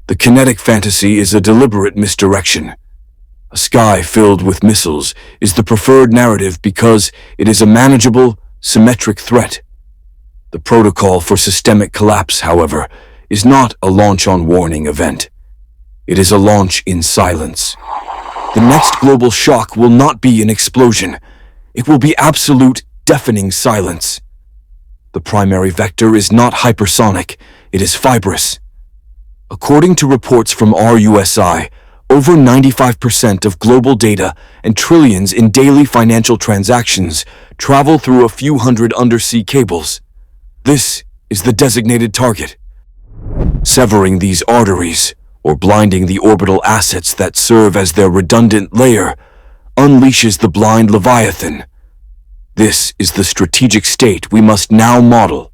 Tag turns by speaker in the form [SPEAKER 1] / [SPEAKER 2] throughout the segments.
[SPEAKER 1] The kinetic fantasy is a deliberate misdirection. A sky filled with missiles is the preferred narrative because it is a manageable, symmetric threat. The protocol for systemic collapse, however, is not a launch-on-warning event. It is a launch in silence. The next global shock will not be an explosion. It will be absolute, deafening silence. The primary vector is not hypersonic, it is fibrous. According to reports from RUSI, over 95% of global data and trillions in daily financial transactions travel through a few hundred undersea cables. This is the designated target. Severing these arteries, or blinding the orbital assets that serve as their redundant layer, unleashes the blind Leviathan. This is the strategic state we must now model.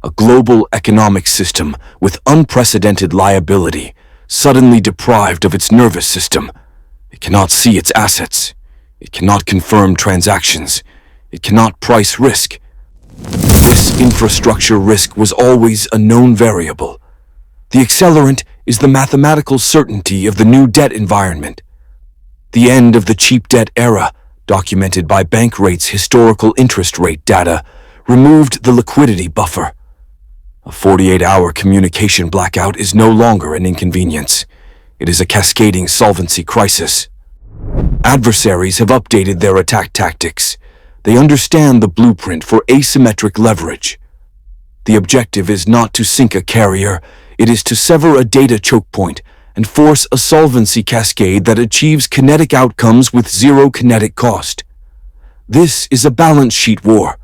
[SPEAKER 1] A global economic system with unprecedented liability, suddenly deprived of its nervous system. It cannot see its assets. It cannot confirm transactions. It cannot price risk. This infrastructure risk was always a known variable. The accelerant is the mathematical certainty of the new debt environment. The end of the cheap debt era, documented by bank rates' historical interest rate data, removed the liquidity buffer. A 48-hour communication blackout is no longer an inconvenience. It is a cascading solvency crisis. Adversaries have updated their attack tactics. They understand the blueprint for asymmetric leverage. The objective is not to sink a carrier, it is to sever a data choke point and force a solvency cascade that achieves kinetic outcomes with zero kinetic cost. This is a balance sheet war.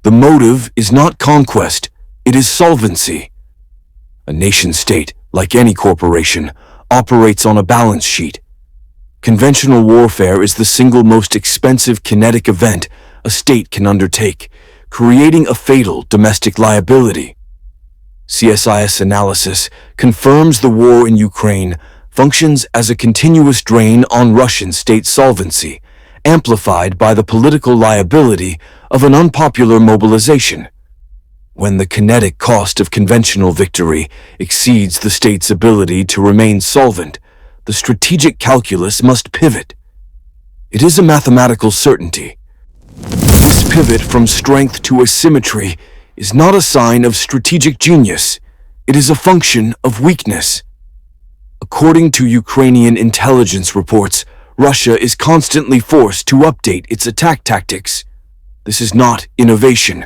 [SPEAKER 1] The motive is not conquest, it is solvency. A nation-state, like any corporation, operates on a balance sheet. Conventional warfare is the single most expensive kinetic event a state can undertake, creating a fatal domestic liability. CSIS analysis confirms the war in Ukraine functions as a continuous drain on Russian state solvency, amplified by the political liability of an unpopular mobilization. When the kinetic cost of conventional victory exceeds the state's ability to remain solvent, the strategic calculus must pivot. It is a mathematical certainty. This pivot from strength to asymmetry is not a sign of strategic genius. It is a function of weakness. According to Ukrainian intelligence reports, Russia is constantly forced to update its attack tactics. This is not innovation.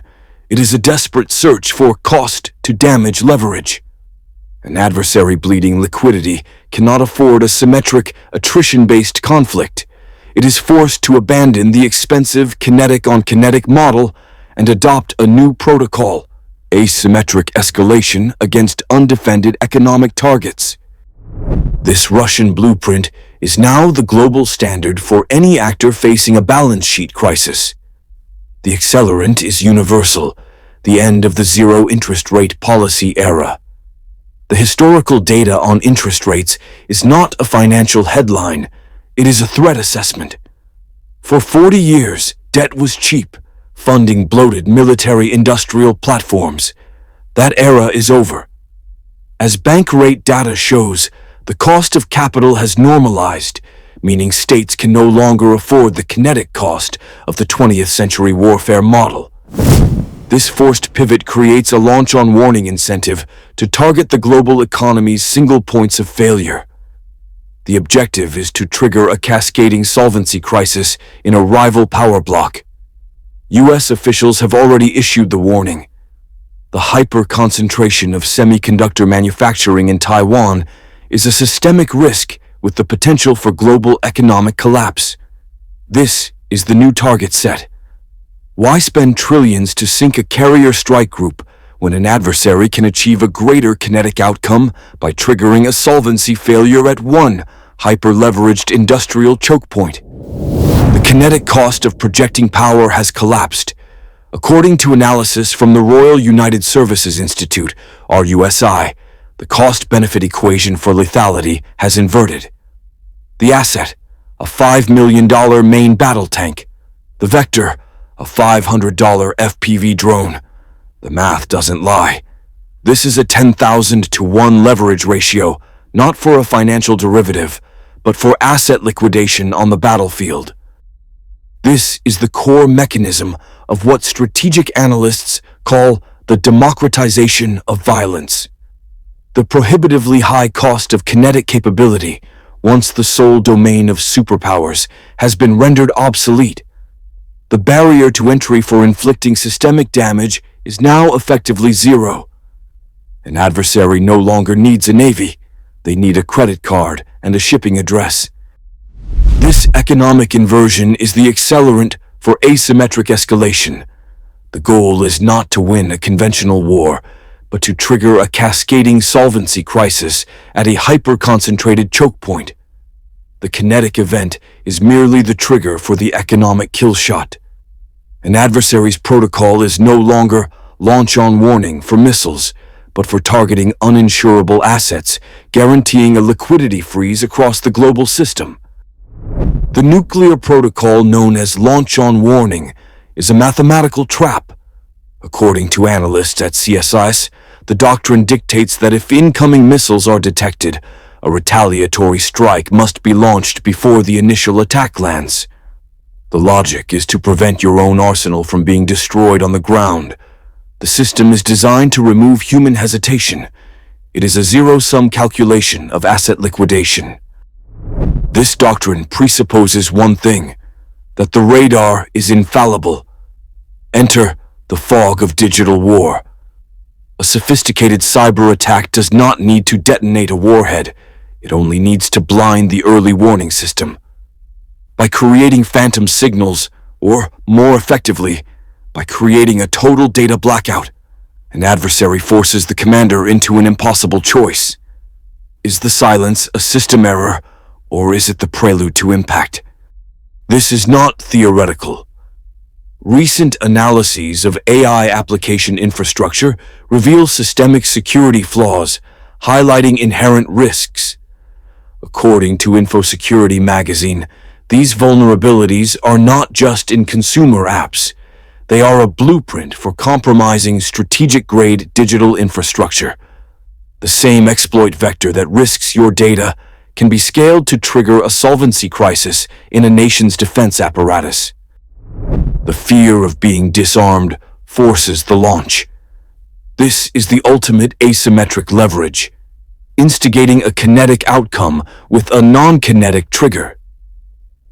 [SPEAKER 1] It is a desperate search for cost-to-damage leverage. An adversary bleeding liquidity cannot afford a symmetric, attrition-based conflict. It is forced to abandon the expensive kinetic-on-kinetic model and adopt a new protocol, asymmetric escalation against undefended economic targets. This Russian blueprint is now the global standard for any actor facing a balance sheet crisis. The accelerant is universal, the end of the zero interest rate policy era. The historical data on interest rates is not a financial headline, it is a threat assessment. For 40 years, debt was cheap, funding bloated military-industrial platforms. That era is over. As bank rate data shows, the cost of capital has normalized, meaning states can no longer afford the kinetic cost of the 20th century warfare model. This forced pivot creates a launch-on-warning incentive to target the global economy's single points of failure. The objective is to trigger a cascading solvency crisis in a rival power block. U.S. officials have already issued the warning. The hyper-concentration of semiconductor manufacturing in Taiwan is a systemic risk with the potential for global economic collapse. This is the new target set. Why spend trillions to sink a carrier strike group when an adversary can achieve a greater kinetic outcome by triggering a solvency failure at one hyper-leveraged industrial choke point? The kinetic cost of projecting power has collapsed. According to analysis from the Royal United Services Institute, RUSI, the cost-benefit equation for lethality has inverted. The asset, a $5 million main battle tank. The vector, a $500 FPV drone. The math doesn't lie. This is a 10,000 to 1 leverage ratio, not for a financial derivative, but for asset liquidation on the battlefield. This is the core mechanism of what strategic analysts call the democratization of violence. The prohibitively high cost of kinetic capability, once the sole domain of superpowers, has been rendered obsolete. The barrier to entry for inflicting systemic damage is now effectively zero. An adversary no longer needs a navy. They need a credit card and a shipping address. This economic inversion is the accelerant for asymmetric escalation. The goal is not to win a conventional war, but to trigger a cascading solvency crisis at a hyper-concentrated choke point. The kinetic event is merely the trigger for the economic kill shot. An adversary's protocol is no longer launch-on warning for missiles, but for targeting uninsurable assets, guaranteeing a liquidity freeze across the global system. The nuclear protocol known as launch-on warning is a mathematical trap. According to analysts at CSIS, the doctrine dictates that if incoming missiles are detected, a retaliatory strike must be launched before the initial attack lands. The logic is to prevent your own arsenal from being destroyed on the ground. The system is designed to remove human hesitation. It is a zero-sum calculation of asset liquidation. This doctrine presupposes one thing, that the radar is infallible. Enter the fog of digital war. A sophisticated cyber attack does not need to detonate a warhead. It only needs to blind the early warning system. By creating phantom signals, or more effectively, by creating a total data blackout, an adversary forces the commander into an impossible choice. Is the silence a system error, or is it the prelude to impact? This is not theoretical. Recent analyses of AI application infrastructure reveal systemic security flaws, highlighting inherent risks. According to InfoSecurity magazine, these vulnerabilities are not just in consumer apps. They are a blueprint for compromising strategic-grade digital infrastructure. The same exploit vector that risks your data can be scaled to trigger a solvency crisis in a nation's defense apparatus. The fear of being disarmed forces the launch. This is the ultimate asymmetric leverage, instigating a kinetic outcome with a non-kinetic trigger.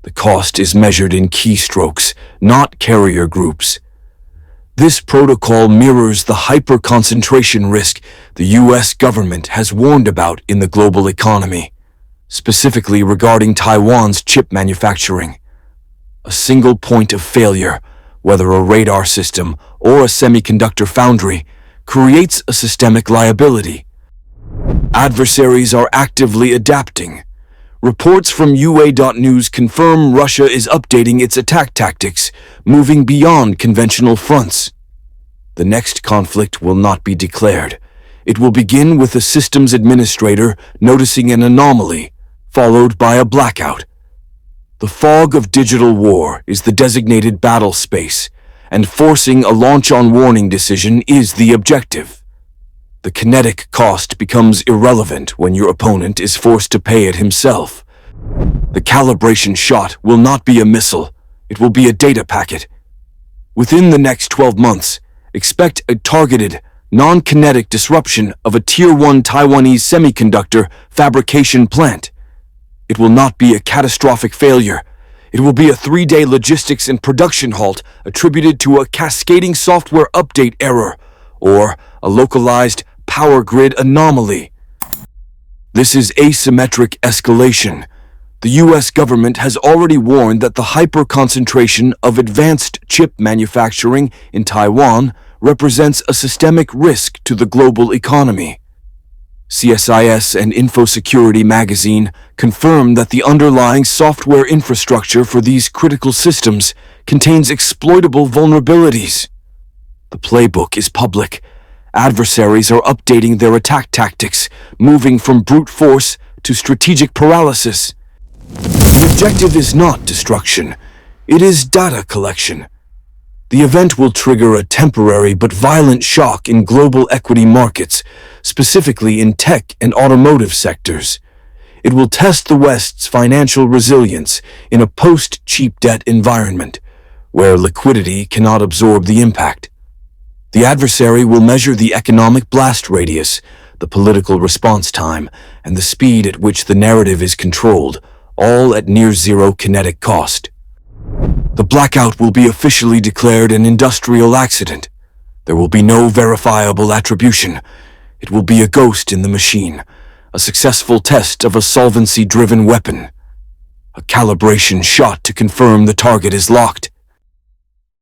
[SPEAKER 1] The cost is measured in keystrokes, not carrier groups. This protocol mirrors the hyper-concentration risk the U.S. government has warned about in the global economy, specifically regarding Taiwan's chip manufacturing. A single point of failure, whether a radar system or a semiconductor foundry, creates a systemic liability. Adversaries are actively adapting. Reports from UA.News confirm Russia is updating its attack tactics, moving beyond conventional fronts. The next conflict will not be declared. It will begin with a systems administrator noticing an anomaly, followed by a blackout. The fog of digital war is the designated battle space, and forcing a launch-on warning decision is the objective. The kinetic cost becomes irrelevant when your opponent is forced to pay it himself. The calibration shot will not be a missile, it will be a data packet. Within the next 12 months, expect a targeted, non-kinetic disruption of a Tier 1 Taiwanese semiconductor fabrication plant. It will not be a catastrophic failure. It will be a 3-day logistics and production halt attributed to a cascading software update error, or a localized power grid anomaly. This is asymmetric escalation. The U.S. government has already warned that the hyper-concentration of advanced chip manufacturing in Taiwan represents a systemic risk to the global economy. CSIS and InfoSecurity magazine confirm that the underlying software infrastructure for these critical systems contains exploitable vulnerabilities. The playbook is public. Adversaries are updating their attack tactics, moving from brute force to strategic paralysis. The objective is not destruction, it is data collection. The event will trigger a temporary but violent shock in global equity markets, specifically in tech and automotive sectors. It will test the West's financial resilience in a post-cheap debt environment, where liquidity cannot absorb the impact. The adversary will measure the economic blast radius, the political response time, and the speed at which the narrative is controlled, all at near-zero kinetic cost. The blackout will be officially declared an industrial accident. There will be no verifiable attribution. It will be a ghost in the machine, a successful test of a solvency-driven weapon. A calibration shot to confirm the target is locked.